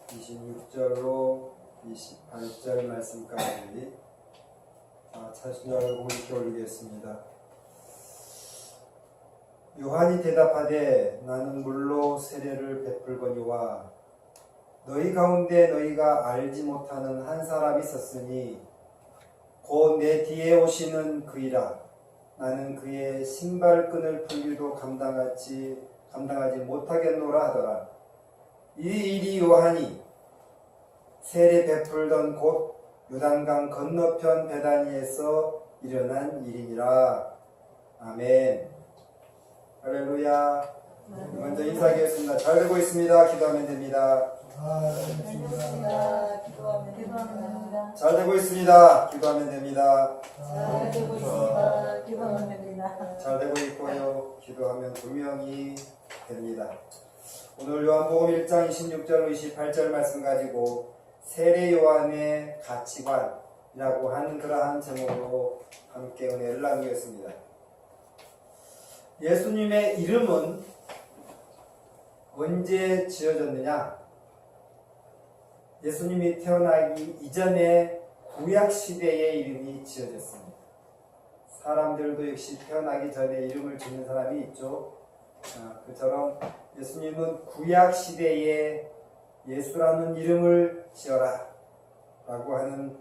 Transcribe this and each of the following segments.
26절로 28절 말씀까지 차순절을 공식해 올리겠습니다. 요한이 대답하되 나는 물로 세례를 베풀거니와 너희 가운데 너희가 알지 못하는 한 사람이 있었으니 곧 내 뒤에 오시는 그이라. 나는 그의 신발끈을 풀기도 감당하지 못하겠노라 하더라. 이 일이 요한이 세례 베풀던 곳 요단강 건너편 베다니에서 일어난 일이니라. 아멘. 할렐루야. 먼저 인사하겠습니다. 잘 되고 있습니다. 기도하면 됩니다. 잘 되고 있습니다. 기도하면 됩니다. 잘 되고 있고요. 기도하면 분명히 됩니다. 오늘 요한복음 1장 26절 28절 말씀 가지고 세례 요한의 가치관이라고 하는 그러한 제목으로 함께 은혜를 나누겠습니다. 예수님의 이름은 언제 지어졌느냐? 예수님이 태어나기 이전에 구약시대의 이름이 지어졌습니다. 사람들도 역시 태어나기 전에 이름을 짓는 사람이 있죠. 그처럼 예수님은 구약시대에 예수라는 이름을 지어라 라고 하는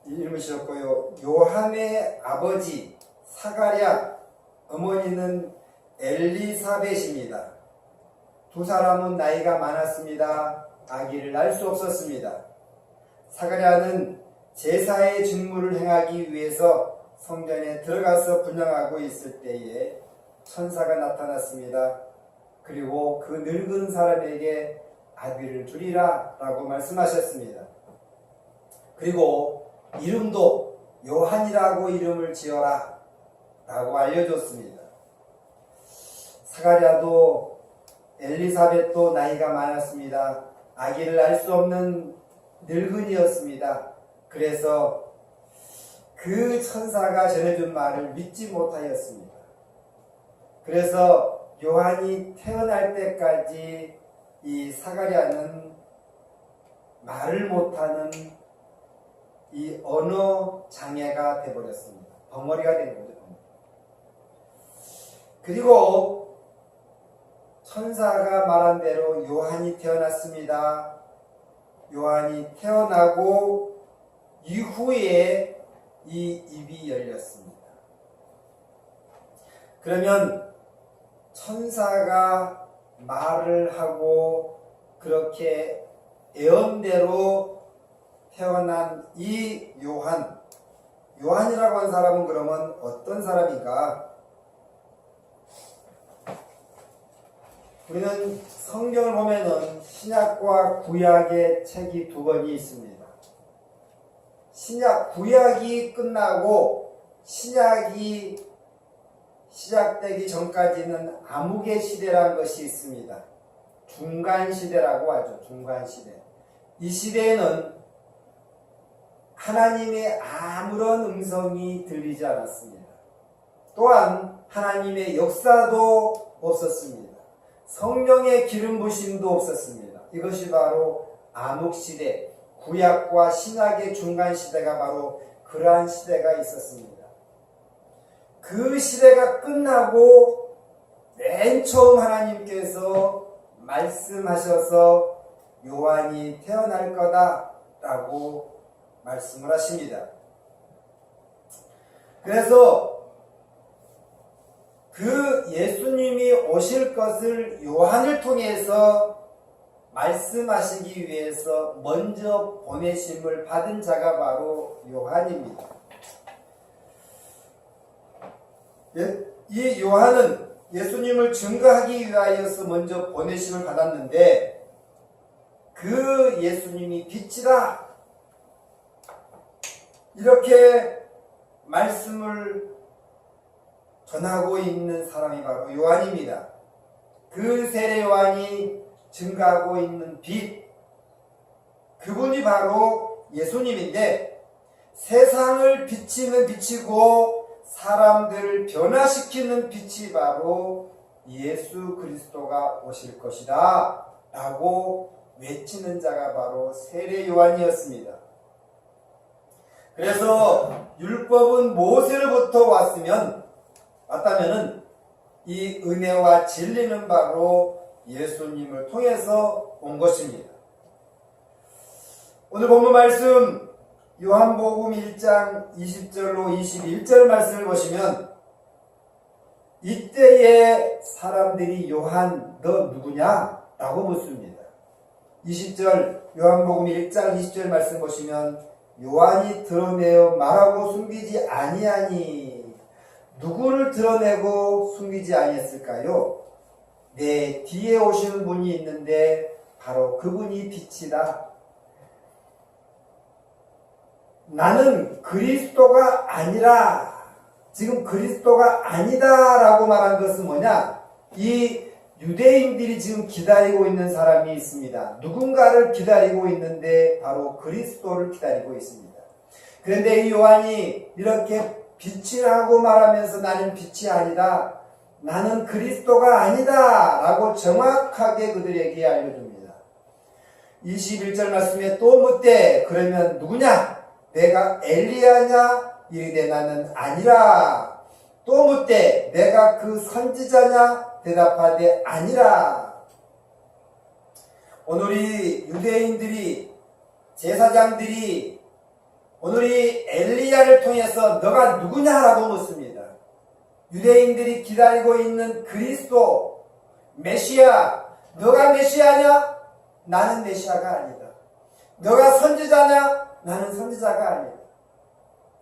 이름을 지었고요. 요한의 아버지 사가랴, 어머니는 엘리사벳입니다. 두 사람은 나이가 많았습니다. 아기를 낳을 수 없었습니다. 사가랴는 제사의 직무를 행하기 위해서 성전에 들어가서 분향하고 있을 때에 천사가 나타났습니다. 그리고 그 늙은 사람에게 아기를 주리라 라고 말씀하셨습니다. 그리고 이름도 요한이라고 이름을 지어라 라고 알려줬습니다. 사가랴도 엘리사벳도 나이가 많았습니다. 아기를 낳을 수 없는 늙은이였습니다. 그래서 그 천사가 전해준 말을 믿지 못하였습니다. 그래서 요한이 태어날 때까지 이 사가랴는 말을 못하는 이 언어 장애가 되어버렸습니다. 벙어리가 된 거죠. 그리고 천사가 말한 대로 요한이 태어났습니다. 요한이 태어나고 이후에 이 입이 열렸습니다. 그러면 천사가 말을 하고 그렇게 예언대로 태어난 이 요한이라고 하는 사람은 그러면 어떤 사람인가? 우리는 성경을 보면은 신약과 구약의 책이 두 권이 있습니다. 구약이 끝나고 신약이 시작되기 전까지는 암흑의 시대라는 것이 있습니다. 중간 시대라고 하죠. 중간 시대. 이 시대에는 하나님의 아무런 음성이 들리지 않았습니다. 또한 하나님의 역사도 없었습니다. 성령의 기름 부심도 없었습니다. 이것이 바로 암흑시대, 구약과 신약의 중간 시대가 바로 그러한 시대가 있었습니다. 그 시대가 끝나고 맨 처음 하나님께서 말씀하셔서 요한이 태어날 거다라고 말씀을 하십니다. 그래서 그 예수님이 오실 것을 요한을 통해서 말씀하시기 위해서 먼저 보내심을 받은 자가 바로 요한입니다. 이 요한은 예수님을 증거하기 위하여서 먼저 보내심을 받았는데 그 예수님이 빛이다 이렇게 말씀을 전하고 있는 사람이 바로 요한입니다. 그 세례 요한이 증가하고 있는 빛, 그분이 바로 예수님인데 세상을 비치는 빛이고 사람들을 변화시키는 빛이 바로 예수 그리스도가 오실 것이다 라고 외치는 자가 바로 세례 요한이었습니다. 그래서 율법은 모세로부터 왔다면은 이 은혜와 진리는 바로 예수님을 통해서 온 것입니다. 오늘 본문 말씀 요한복음 1장 20절로 21절 말씀을 보시면 이때에 사람들이 요한 너 누구냐? 라고 묻습니다. 20절 요한복음 1장 20절 말씀 보시면 요한이 드러내어 말하고 숨기지 아니하니 누구를 드러내고 숨기지 아니했을까요? 내 뒤에 오시는 분이 있는데 바로 그분이 빛이다. 나는 그리스도가 아니라 지금 그리스도가 아니다라고 말한 것은 뭐냐? 이 유대인들이 지금 기다리고 있는 사람이 있습니다. 누군가를 기다리고 있는데 바로 그리스도를 기다리고 있습니다. 그런데 이 요한이 이렇게 빛이라고 말하면서 나는 빛이 아니다. 나는 그리스도가 아니다. 라고 정확하게 그들에게 알려줍니다. 21절 말씀에 또 묻되 그러면 누구냐? 내가 엘리야냐? 이르되 나는 아니라. 또 묻되 내가 그 선지자냐? 대답하되 아니라. 오늘 이 유대인들이 제사장들이 오늘 이 엘리야를 통해서 너가 누구냐라고 묻습니다. 유대인들이 기다리고 있는 그리스도 메시아, 너가 메시아냐? 나는 메시아가 아니다. 너가 선지자냐? 나는 선지자가 아니다.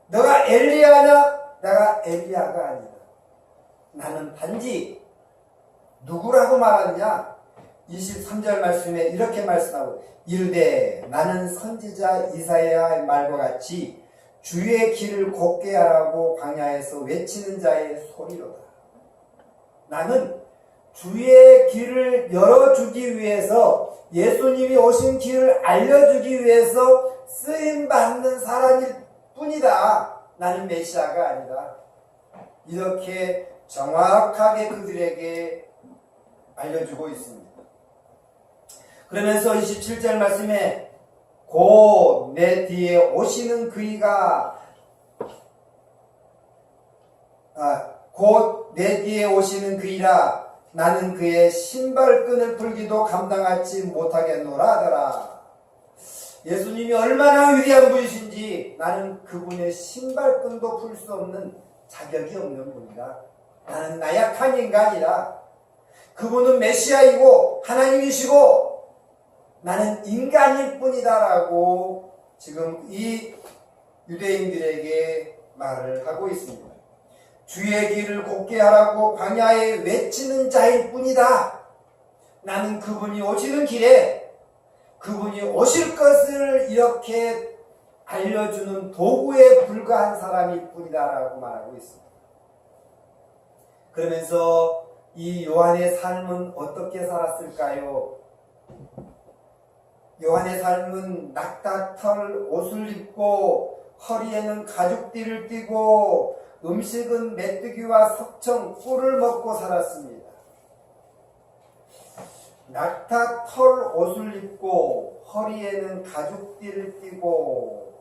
너가 엘리야냐? 내가 엘리야가 아니다. 나는 단지 누구라고 말하느냐? 23절 말씀에 이렇게 말씀하고 이르되 나는 선지자 이사야의 말과 같이 주의 길을 곱게 하라고 광야에서 외치는 자의 소리로다. 나는 주의 길을 열어주기 위해서 예수님이 오신 길을 알려주기 위해서 쓰임받는 사람일 뿐이다. 나는 메시아가 아니다. 이렇게 정확하게 그들에게 알려주고 있습니다. 그러면서 27절 말씀에 곧 내 뒤에 오시는 그이가 곧 내 뒤에 오시는 그이라 나는 그의 신발끈을 풀기도 감당하지 못하겠노라 하더라. 예수님이 얼마나 위대한 분이신지 나는 그분의 신발끈도 풀 수 없는 자격이 없는 분이다. 나는 나약한 인간이다. 그분은 메시아이고 하나님이시고 나는 인간일 뿐이다라고 지금 이 유대인들에게 말을 하고 있습니다. 주의 길을 곱게 하라고 광야에 외치는 자일 뿐이다. 나는 그분이 오시는 길에 그분이 오실 것을 이렇게 알려주는 도구에 불과한 사람일 뿐이다라고 말하고 있습니다. 그러면서 이 요한의 삶은 어떻게 살았을까요? 요한의 삶은 낙타털 옷을 입고 허리에는 가죽띠를 띠고 음식은 메뚜기와 석청, 꿀을 먹고 살았습니다. 낙타털 옷을 입고 허리에는 가죽띠를 띠고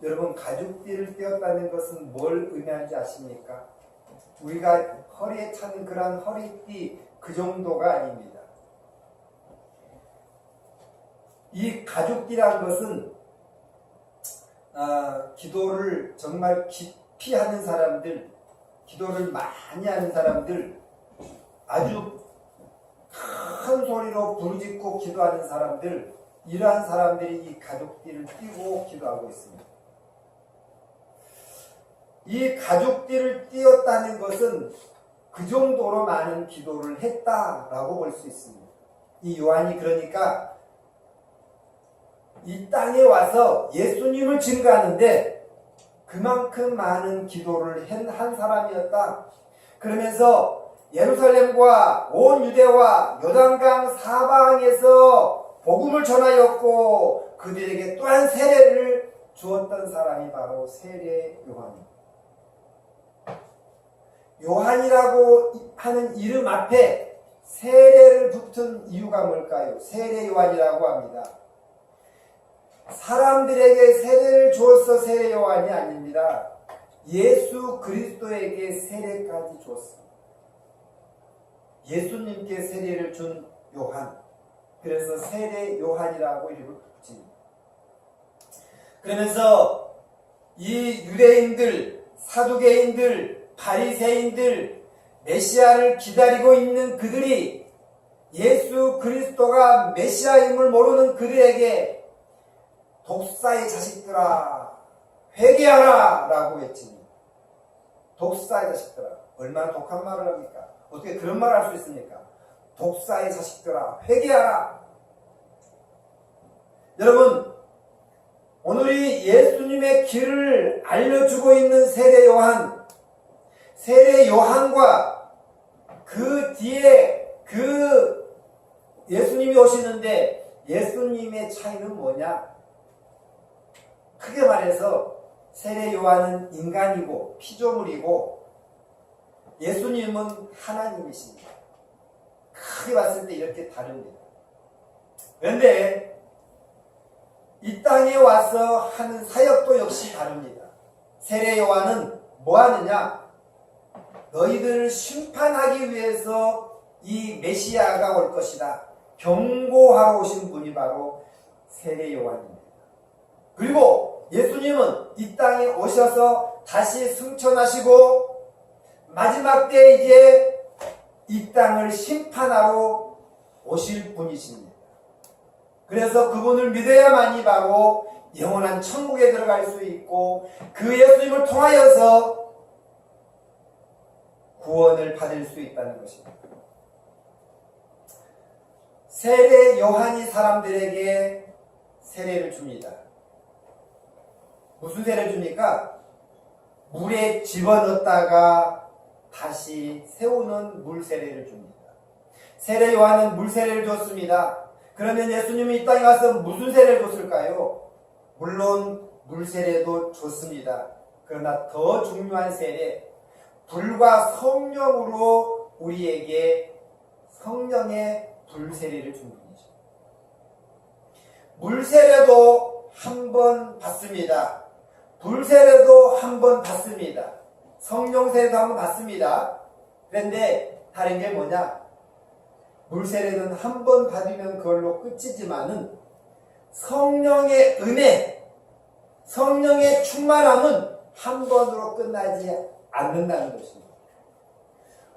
여러분 가죽띠를 띄었다는 것은 뭘 의미하는지 아십니까? 우리가 허리에 차는 그런 허리띠 그 정도가 아닙니다. 이 가죽띠라는 것은 기도를 정말 깊이 하는 사람들, 기도를 많이 하는 사람들, 아주 큰 소리로 부르짖고 기도하는 사람들, 이러한 사람들이 이 가죽띠를 띠고 기도하고 있습니다. 이 가죽띠를 띄었다는 것은 그 정도로 많은 기도를 했다라고 볼 수 있습니다. 이 요한이 그러니까 이 땅에 와서 예수님을 증거하는데 그만큼 많은 기도를 한 사람이었다. 그러면서 예루살렘과 온 유대와 요단강 사방에서 복음을 전하였고 그들에게 또한 세례를 주었던 사람이 바로 세례 요한입니다. 요한이라고 하는 이름 앞에 세례를 붙은 이유가 뭘까요? 세례 요한이라고 합니다. 사람들에게 세례를 주어서 세례 요한이 아닙니다. 예수 그리스도에게 세례까지 줬습니다. 예수님께 세례를 준 요한. 그래서 세례 요한이라고 이름을 붙입니다. 그러면서 이 유대인들, 사두개인들, 바리새인들, 메시아를 기다리고 있는 그들이 예수 그리스도가 메시아임을 모르는 그들에게 독사의 자식들아 회개하라 라고 외칩니다. 독사의 자식들아. 얼마나 독한 말을 합니까? 어떻게 그런 말을 할 수 있습니까? 독사의 자식들아 회개하라. 여러분, 오늘이 예수님의 길을 알려주고 있는 세례 요한과 그 뒤에 그 예수님이 오시는데 예수님의 차이는 뭐냐? 크게 말해서 세례 요한은 인간이고 피조물이고 예수님은 하나님이십니다. 크게 봤을 때 이렇게 다릅니다. 그런데 이 땅에 와서 하는 사역도 역시 다릅니다. 세례 요한은 뭐 하느냐? 너희들을 심판하기 위해서 이 메시아가 올 것이다. 경고하러 오신 분이 바로 세례 요한입니다. 그리고 예수님은 이 땅에 오셔서 다시 승천하시고 마지막 때 이제 이 땅을 심판하러 오실 분이십니다. 그래서 그분을 믿어야만이 바로 영원한 천국에 들어갈 수 있고 그 예수님을 통하여서 구원을 받을 수 있다는 것입니다. 세례 요한이 사람들에게 세례를 줍니다. 무슨 세례를 줍니까? 물에 집어넣었다가 다시 세우는 물 세례를 줍니다. 세례 요한은 물 세례를 줬습니다. 그러면 예수님이 이 땅에 와서 무슨 세례를 줬을까요? 물론 물 세례도 줬습니다. 그러나 더 중요한 세례, 불과 성령으로 우리에게 성령의 불 세례를 준 분이죠. 물 세례도 한 번 받습니다. 불 세례도 한 번 받습니다. 성령 세례도 한 번 받습니다. 그런데 다른 게 뭐냐? 물 세례는 한 번 받으면 그걸로 끝이지만은 성령의 은혜, 성령의 충만함은 한 번으로 끝나지 않는다는 것입니다.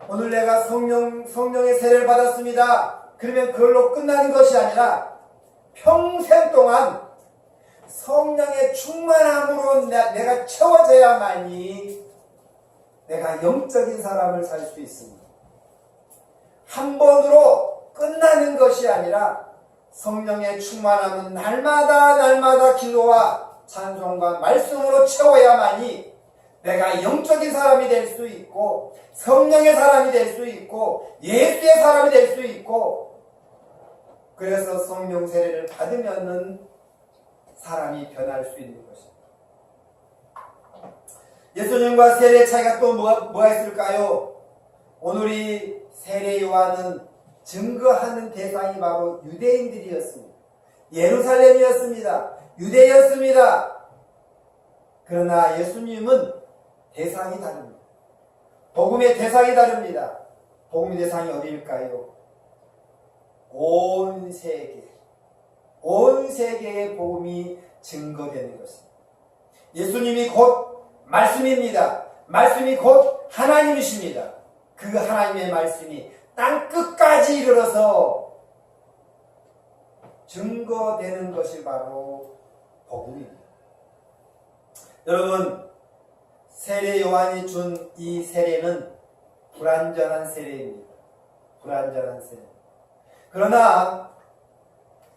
오늘 내가 성령의 세례를 받았습니다. 그러면 그걸로 끝나는 것이 아니라 평생 동안 성령의 충만함으로 내가 채워져야만이 내가 영적인 사람을 살 수 있습니다. 한 번으로 끝나는 것이 아니라 성령의 충만함은 날마다 기도와 찬송과 말씀으로 채워야만이 내가 영적인 사람이 될 수 있고 성령의 사람이 될 수 있고 예수의 사람이 될 수 있고 그래서 성령 세례를 받으면은 사람이 변할 수 있는 것입니다. 예수님과 세례의 차이가 또 뭐가 있을까요? 오늘이 세례 요한은 증거하는 대상이 바로 유대인들이었습니다. 예루살렘이었습니다. 유대였습니다. 그러나 예수님은 대상이 다릅니다. 복음의 대상이 다릅니다. 복음의 대상이 어디일까요? 온 세계의 복음이 증거되는 것입니다. 예수님이 곧 말씀입니다. 말씀이 곧 하나님이십니다. 그 하나님의 말씀이 땅 끝까지 이르러서 증거되는 것이 바로 복음입니다. 여러분, 세례 요한이 준 이 세례는 불완전한 세례입니다. 불완전한 세례. 그러나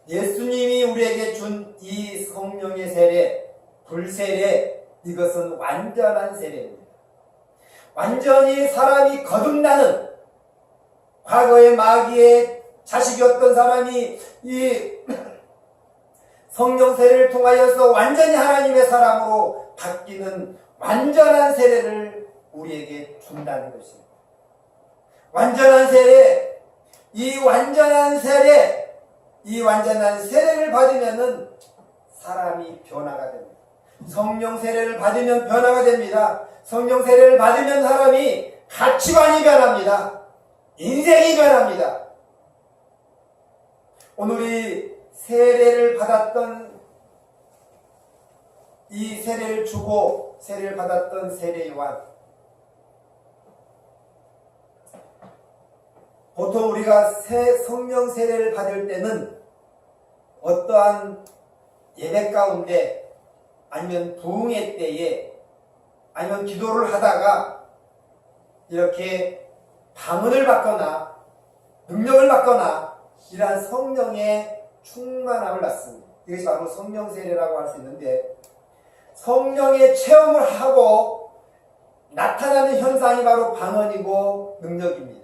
예수님이 우리에게 준 이 성령의 세례, 불세례, 이것은 완전한 세례입니다. 완전히 사람이 거듭나는, 과거의 마귀의 자식이었던 사람이 이 성령 세례를 통하여서 완전히 하나님의 사람으로 바뀌는 완전한 세례를 우리에게 준다는 것입니다. 완전한 세례, 이 완전한 세례를 받으면은 사람이 변화가 됩니다. 성령 세례를 받으면 변화가 됩니다. 성령 세례를 받으면 사람이 가치관이 변합니다. 인생이 변합니다. 오늘이 세례를 받았던 이 세례를 주고 세례를 받았던 세례 요한, 보통 우리가 성령 세례를 받을 때는 어떠한 예배 가운데 아니면 부흥회 때에 아니면 기도를 하다가 이렇게 방언을 받거나 능력을 받거나 이러한 성령의 충만함을 받습니다. 이것이 바로 성령 세례라고 할 수 있는데, 성령의 체험을 하고 나타나는 현상이 바로 방언이고 능력입니다.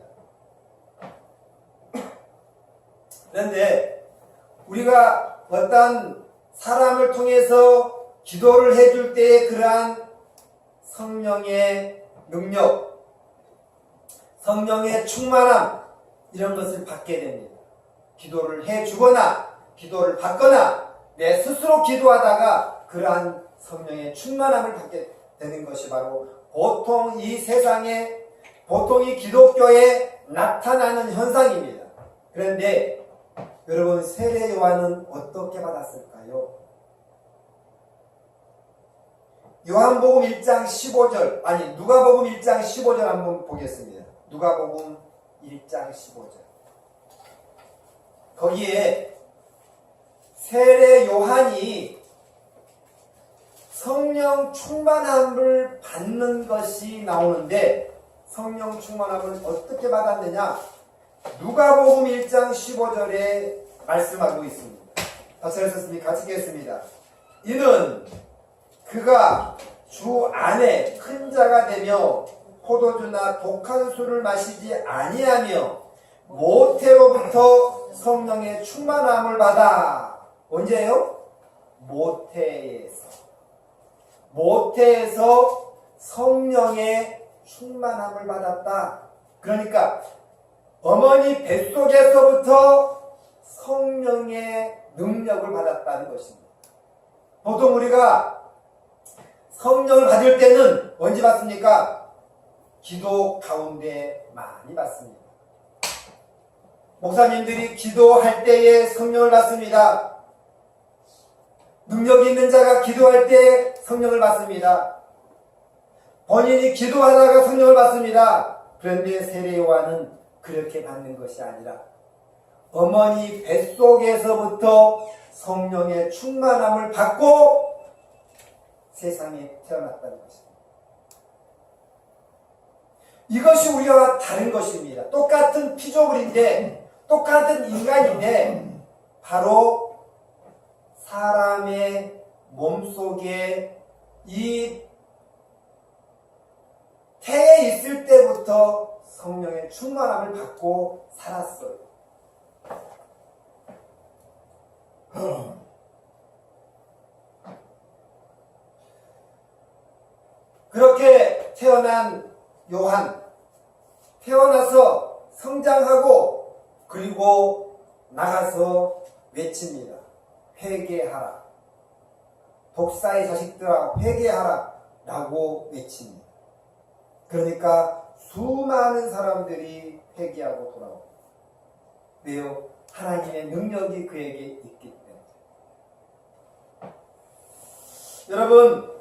그런데 우리가 어떤 사람을 통해서 기도를 해줄 때의 그러한 성령의 능력, 성령의 충만함, 이런 것을 받게 됩니다. 기도를 해주거나 기도를 받거나 내 스스로 기도하다가 그러한 성령의 충만함을 받게 되는 것이 바로 보통 이 세상에, 보통 이 기독교에 나타나는 현상입니다. 그런데 여러분, 세례 요한은 어떻게 받았을까요? 요한복음 1장 15절, 아니 누가복음 1장 15절 한번 보겠습니다. 누가복음 1장 15절. 거기에 세례 요한이 성령 충만함을 받는 것이 나오는데, 성령 충만함을 어떻게 받았느냐? 누가복음 1장 15절에 말씀하고 있습니다. 다시 하셨습니까? 같이 읽겠습니다. 이는 그가 주 안에 큰 자가 되며 포도주나 독한 술을 마시지 아니하며 모태로부터 성령의 충만함을 받아. 언제요? 모태에서 성령의 충만함을 받았다. 그러니까 어머니 뱃속에서부터 성령의 능력을 받았다는 것입니다. 보통 우리가 성령을 받을 때는 언제 받습니까? 기도 가운데 많이 받습니다. 목사님들이 기도할 때에 성령을 받습니다. 능력이 있는 자가 기도할 때 성령을 받습니다. 본인이 기도하다가 성령을 받습니다. 그런데 세례 요한은 그렇게 받는 것이 아니라 어머니 뱃속에서부터 성령의 충만함을 받고 세상에 태어났다는 것입니다. 이것이 우리와 다른 것입니다. 똑같은 피조물인데, 똑같은 인간인데, 바로 사람의 몸속에 이 태에 있을 때부터 성령의 충만함을 받고 살았어요. 그렇게 태어난 요한, 태어나서 성장하고 그리고 나가서 외칩니다. 회개하라. 독사의 자식들아 회개하라 라고 외칩니다. 그러니까 수많은 사람들이 회개하고 돌아옵니다. 왜요? 하나님의 능력이 그에게 있기 때문에. 여러분,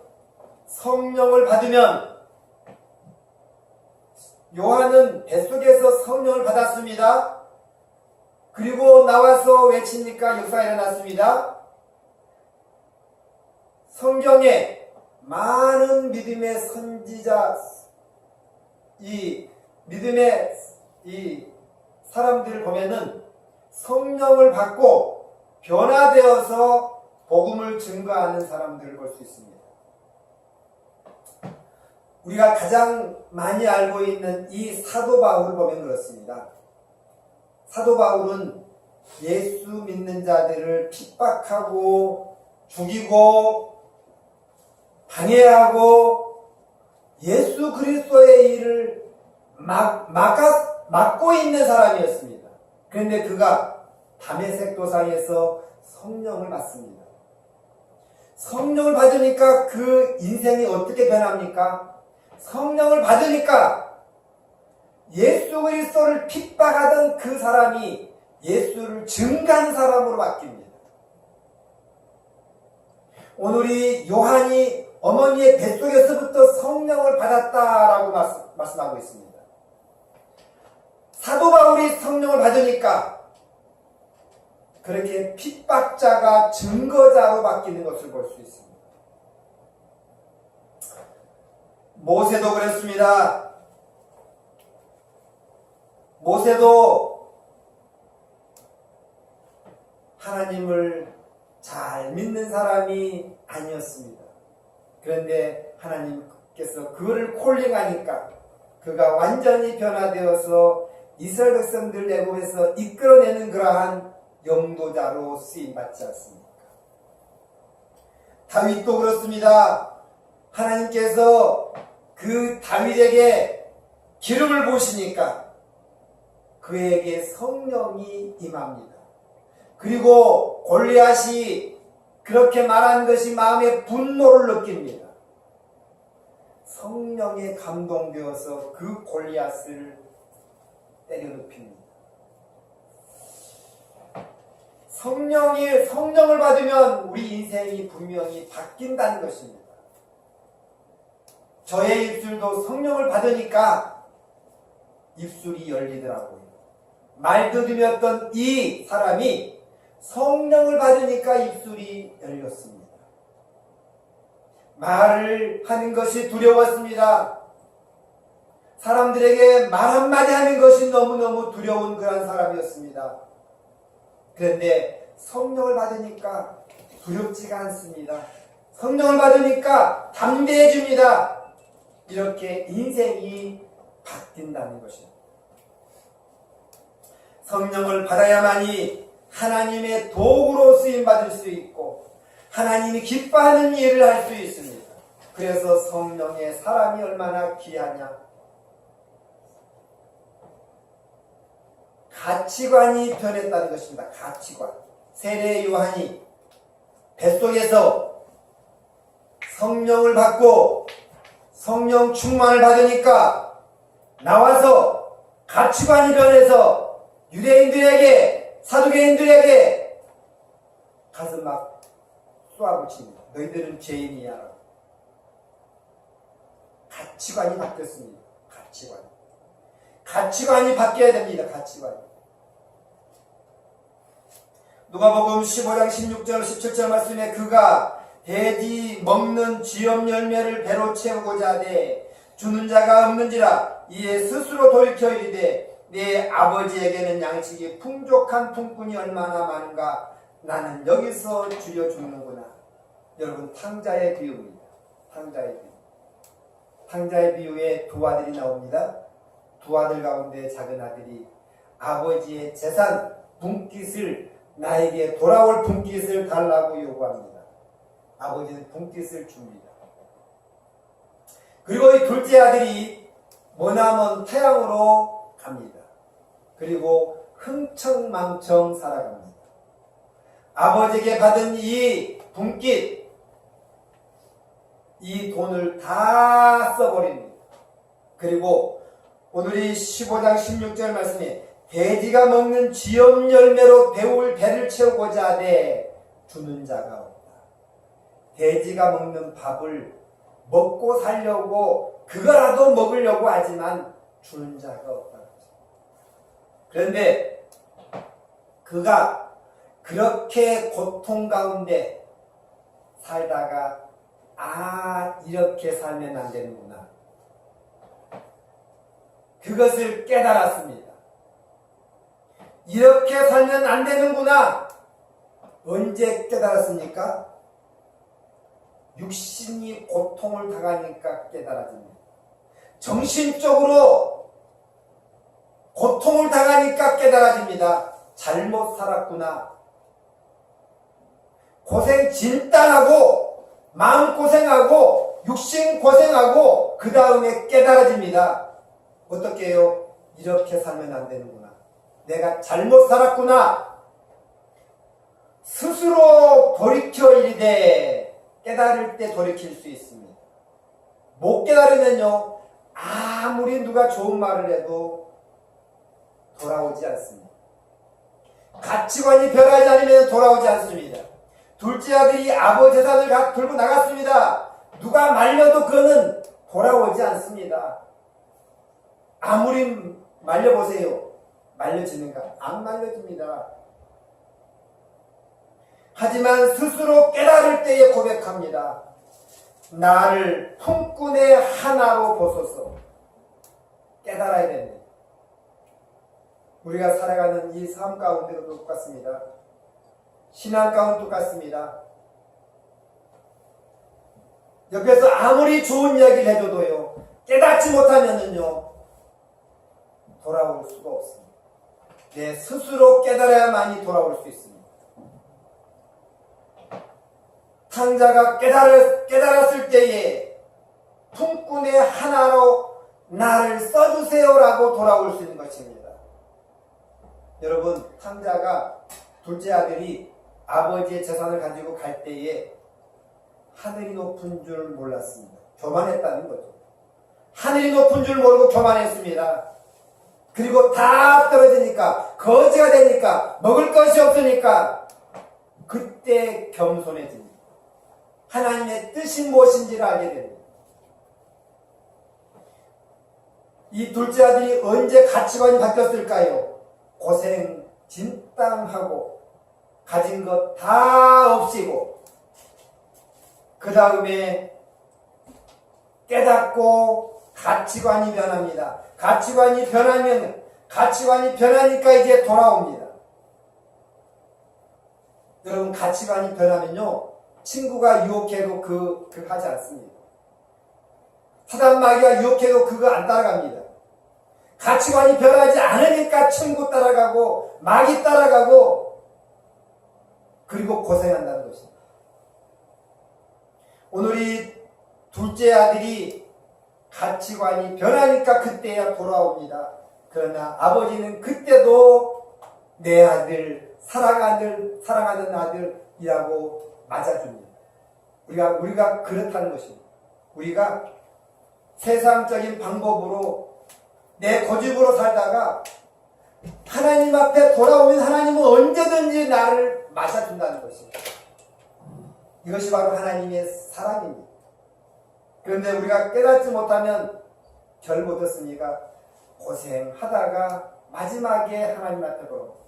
성령을 받으면, 요한은 뱃속에서 성령을 받았습니다. 그리고 나와서 외치니까 역사가 일어났습니다. 성경에 많은 믿음의 선지자, 이 믿음의 이 사람들을 보면은 성령을 받고 변화되어서 복음을 증거하는 사람들을 볼 수 있습니다. 우리가 가장 많이 알고 있는 이 사도 바울을 보면 그렇습니다. 사도 바울은 예수 믿는 자들을 핍박하고 죽이고 방해하고 예수 그리스도의 일을 맡고 있는 사람이었습니다. 그런데 그가 다메섹 도상에서 성령을 받습니다. 성령을 받으니까 그 인생이 어떻게 변합니까? 성령을 받으니까 예수 그리스도를 핍박하던 그 사람이 예수를 증거한 사람으로 바뀝니다. 오늘 이 요한이 어머니의 뱃속에서부터 성령을 받았다라고 말씀하고 있습니다. 사도 바울이 성령을 받으니까 그렇게 핍박자가 증거자로 바뀌는 것을 볼 수 있습니다. 모세도 그랬습니다. 모세도 하나님을 잘 믿는 사람이 아니었습니다. 그런데 하나님께서 그를 콜링하니까 그가 완전히 변화되어서 이스라엘 백성들 애굽에서 이끌어내는 그러한 영도자로 쓰임받지 않습니까? 다윗도 그렇습니다. 하나님께서 그 다윗에게 기름을 부으시니까 그에게 성령이 임합니다. 그리고 골리앗이 그렇게 말한 것이 마음에 분노를 느낍니다. 성령에 감동되어서 그 골리앗을 때려눕힙니다. 성령을 받으면 우리 인생이 분명히 바뀐다는 것입니다. 저의 입술도 성령을 받으니까 입술이 열리더라고요. 말더듬이었던 이 사람이 성령을 받으니까 입술이 열렸습니다. 말을 하는 것이 두려웠습니다. 사람들에게 말 한마디 하는 것이 너무너무 두려운 그런 사람이었습니다. 그런데 성령을 받으니까 두렵지가 않습니다. 성령을 받으니까 담대해집니다. 이렇게 인생이 바뀐다는 것입니다. 성령을 받아야만이 하나님의 도구로 쓰임받을 수 있고 하나님이 기뻐하는 일을 할 수 있습니다. 그래서 성령의 사람이 얼마나 귀하냐. 가치관이 변했다는 것입니다. 가치관. 세례 요한이 뱃속에서 성령을 받고 성령 충만을 받으니까 나와서 가치관이 변해서 유대인들에게 사두개인들에게 가슴 막 쏘아붙입니다. 너희들은 죄인이야. 가치관이 바뀌었습니다. 가치관이 바뀌어야 됩니다. 가치관이. 누가복음 15장 16절 17절 말씀에 그가 돼지 먹는 쥐염 열매를 배로 채우고자 하되 주는 자가 없는지라 이에 스스로 돌이켜 이르되 내 아버지에게는 양식이 풍족한 품꾼이 얼마나 많은가. 나는 여기서 주여 죽는구나. 여러분, 탕자의 비유입니다. 탕자의 비유에 두 아들이 나옵니다. 두 아들 가운데 작은 아들이 아버지의 재산 분깃을 나에게 돌아올 분깃을 달라고 요구합니다. 아버지는 분깃을 줍니다. 그리고 이 둘째 아들이 머나먼 태양으로 갑니다. 그리고 흥청망청 살아갑니다. 아버지에게 받은 이 분깃, 이 돈을 다 써버립니다. 그리고 오늘이 15장 16절 말씀에 돼지가 먹는 쥐염 열매로 배를 채우고자 하되 주는 자가 없다. 돼지가 먹는 밥을 먹고 살려고 그거라도 먹으려고 하지만 주는 자가 없다. 그런데 그가 그렇게 고통 가운데 살다가 이렇게 살면 안 되는구나. 그것을 깨달았습니다. 이렇게 살면 안 되는구나. 언제 깨달았습니까? 육신이 고통을 당하니까 깨달아집니다. 정신적으로 고통을 당하니까 깨달아집니다. 잘못 살았구나. 고생 진짜 하고 마음고생하고 육신고생하고 그 다음에 깨달아집니다. 어떻게 해요? 이렇게 살면 안 되는구나. 내가 잘못 살았구나. 스스로 돌이켜 이르되 깨달을 때 돌이킬 수 있습니다. 못 깨달으면요, 아무리 누가 좋은 말을 해도 돌아오지 않습니다. 가치관이 변하지 않으면 돌아오지 않습니다. 둘째 아들이 아버지 재산을 들고 나갔습니다. 누가 말려도 그거는 돌아오지 않습니다. 아무리 말려보세요. 말려지는가? 안 말려집니다. 하지만 스스로 깨달을 때에 고백합니다. 나를 품꾼의 하나로 보소서. 깨달아야 됩니다. 우리가 살아가는 이 삶 가운데도 똑같습니다. 신앙 가운데 똑같습니다. 옆에서 아무리 좋은 이야기를 해줘도요, 깨닫지 못하면은요, 돌아올 수가 없습니다. 내 스스로 깨달아야만이 돌아올 수 있습니다. 탕자가 깨달았을 때에 품꾼의 하나로 나를 써주세요라고 돌아올 수 있는 것입니다. 여러분, 탕자가 둘째 아들이 아버지의 재산을 가지고 갈 때에 하늘이 높은 줄 몰랐습니다. 교만했다는 거죠. 하늘이 높은 줄 모르고 교만했습니다. 그리고 다 떨어지니까, 거지가 되니까, 먹을 것이 없으니까 그때 겸손해집니다. 하나님의 뜻이 무엇인지를 알게 됩니다. 이 둘째 아들이 언제 가치관이 바뀌었을까요? 고생 진땅하고 가진 것 다 없이고 그 다음에 깨닫고 가치관이 변합니다. 가치관이 변하니까 이제 돌아옵니다. 여러분, 가치관이 변하면요, 친구가 유혹해도 그 하지 않습니다. 사단 마귀가 유혹해도 그거 안 따라갑니다. 가치관이 변하지 않으니까 친구 따라가고 마귀 따라가고 그리고 고생한다는 것입니다. 오늘 이 둘째 아들이 가치관이 변하니까 그때야 돌아옵니다. 그러나 아버지는 그때도 내 아들, 사랑하는 아들이라고 맞아줍니다. 우리가 그렇다는 것입니다. 우리가 세상적인 방법으로 내 고집으로 살다가 하나님 앞에 돌아오면 하나님은 언제든지 나를 맞아준다는 것입니다. 이것이 바로 하나님의 사랑입니다. 그런데 우리가 깨닫지 못하면 결 못 얻습니까? 고생하다가 마지막에 하나님 앞에 돌아옵니다.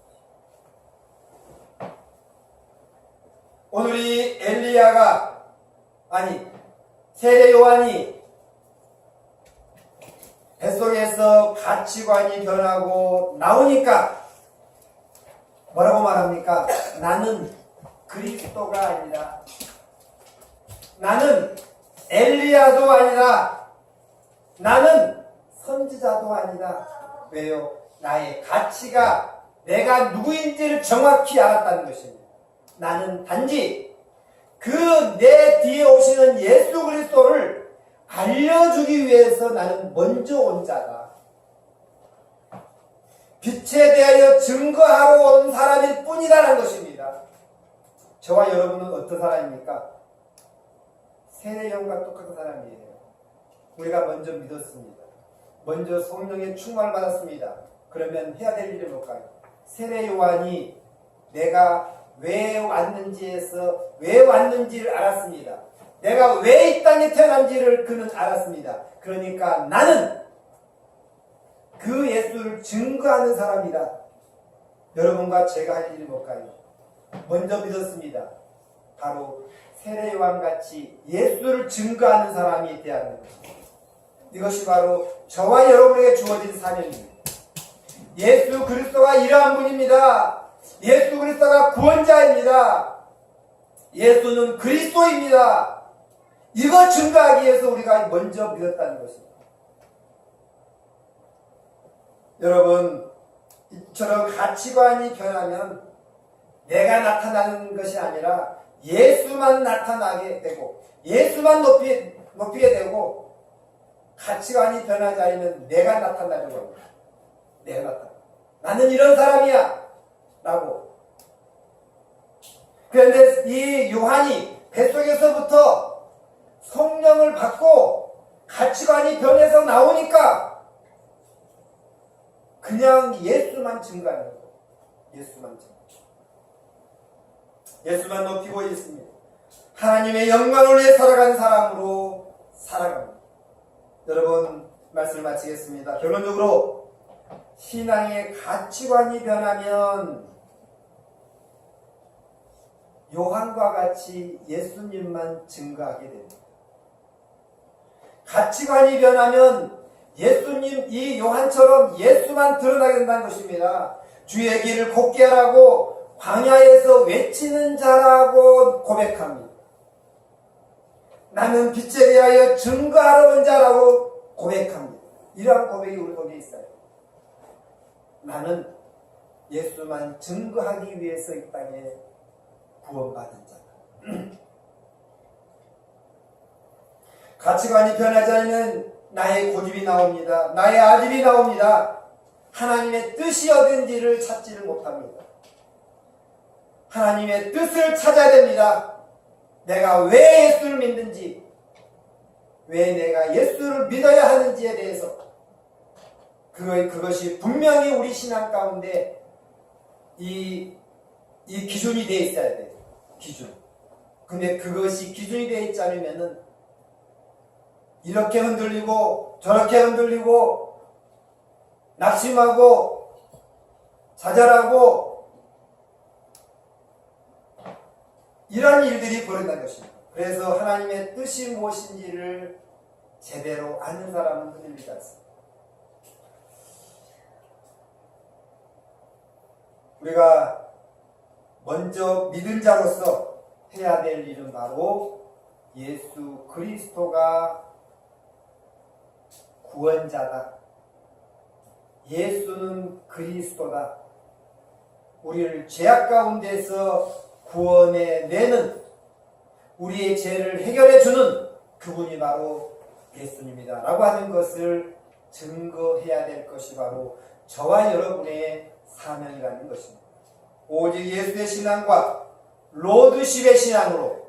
오늘 이 세례 요한이 뱃속에서 가치관이 변하고 나오니까 뭐라고 말합니까? 나는 그리스도가 아니다. 나는 엘리야도 아니다. 나는 선지자도 아니다. 왜요? 나의 가치가 내가 누구인지를 정확히 알았다는 것입니다. 나는 단지 그 내 뒤에 오시는 예수 그리스도를 알려주기 위해서 나는 먼저 온 자다. 빛에 대하여 증거하러 온 사람일 뿐이라는 것입니다. 저와 여러분은 어떤 사람입니까? 세례요한과 똑같은 사람이에요. 우리가 먼저 믿었습니다. 먼저 성령의 충만을 받았습니다. 그러면 해야 될 일이 뭘까요? 세례요한이 내가 왜 왔는지를 알았습니다. 내가 왜 이 땅에 태어난지를 그는 알았습니다. 그러니까 나는 그 예수를 증거하는 사람이다. 여러분과 제가 할 일이 뭘까요? 먼저 믿었습니다. 바로 세례요한같이 예수를 증거하는 사람이 되어야 하는 것입니다. 이것이 바로 저와 여러분에게 주어진 사명입니다. 예수 그리스도가 이러한 분입니다. 예수 그리스도가 구원자입니다. 예수는 그리스도입니다. 이거 증거하기 위해서 우리가 먼저 믿었다는 것입니다. 여러분, 이처럼 가치관이 변하면 내가 나타나는 것이 아니라 예수만 나타나게 되고 예수만 높이게 되고 가치관이 변하지 않으면 내가 나타나려고 합니다. 내가 나타나. 나는 이런 사람이야. 라고. 그런데 이 요한이 뱃속에서부터 성령을 받고 가치관이 변해서 나오니까 그냥 예수만 증거하는 거예요. 예수만 증거. 예수만 높이고 있습니다. 하나님의 영광을 위해 살아간 사람으로 살아갑니다. 여러분, 말씀을 마치겠습니다. 결론적으로 신앙의 가치관이 변하면 요한과 같이 예수님만 증거하게 됩니다. 가치관이 변하면 예수님, 이 요한처럼 예수만 드러나게 된다는 것입니다. 주의 길을 곱게 하라고 광야에서 외치는 자라고 고백합니다. 나는 빛에 대하여 증거하러 온 자라고 고백합니다. 이러한 고백이 우리 속에 있어요. 나는 예수만 증거하기 위해서 이 땅에 구원받은 자다. 가치관이 변하지 않으면 나의 고집이 나옵니다. 나의 아집이 나옵니다. 하나님의 뜻이 어딘지를 찾지를 못합니다. 하나님의 뜻을 찾아야 됩니다. 내가 왜 예수를 믿는지, 왜 내가 예수를 믿어야 하는지에 대해서 그것이 분명히 우리 신앙 가운데 이 기준이 되어 있어야 돼요. 기준. 근데 그것이 기준이 되어 있지 않으면은 이렇게 흔들리고 저렇게 흔들리고 낙심하고 좌절하고 이런 일들이 벌어진다는 것입니다. 그래서 하나님의 뜻이 무엇인지를 제대로 아는 사람은 흔들리지 않습니다. 우리가 먼저 믿은 자로서 해야 될 일은 바로 예수 그리스도가 구원자다. 예수는 그리스도다. 우리를 죄악 가운데서 구원해 내는, 우리의 죄를 해결해 주는 그분이 바로 예수님이다 라고 하는 것을 증거해야 될 것이 바로 저와 여러분의 사명이라는 것입니다. 오직 예수의 신앙과 로드십의 신앙으로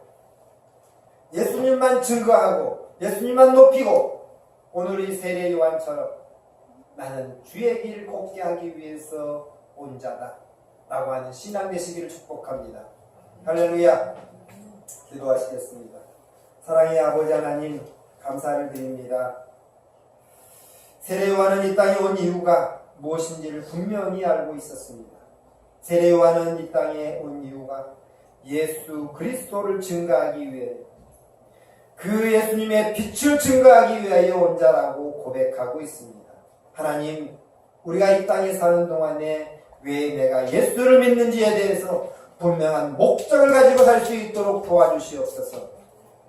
예수님만 증거하고 예수님만 높이고 오늘 이 세례 요한처럼 나는 주의 길을 곱게 하기 위해서 온 자다 라고 하는 신앙 되시기를 축복합니다. 할렐루야. 기도하시겠습니다. 사랑의 아버지 하나님, 감사를 드립니다. 세례 요한은 이 땅에 온 이유가 무엇인지를 분명히 알고 있었습니다. 세례 요한은 이 땅에 온 이유가 예수 그리스도를 증거하기 위해, 그 예수님의 빛을 증거하기 위하여 온 자라고 고백하고 있습니다. 하나님, 우리가 이 땅에 사는 동안에 왜 내가 예수를 믿는지에 대해서 분명한 목적을 가지고 살 수 있도록 도와주시옵소서.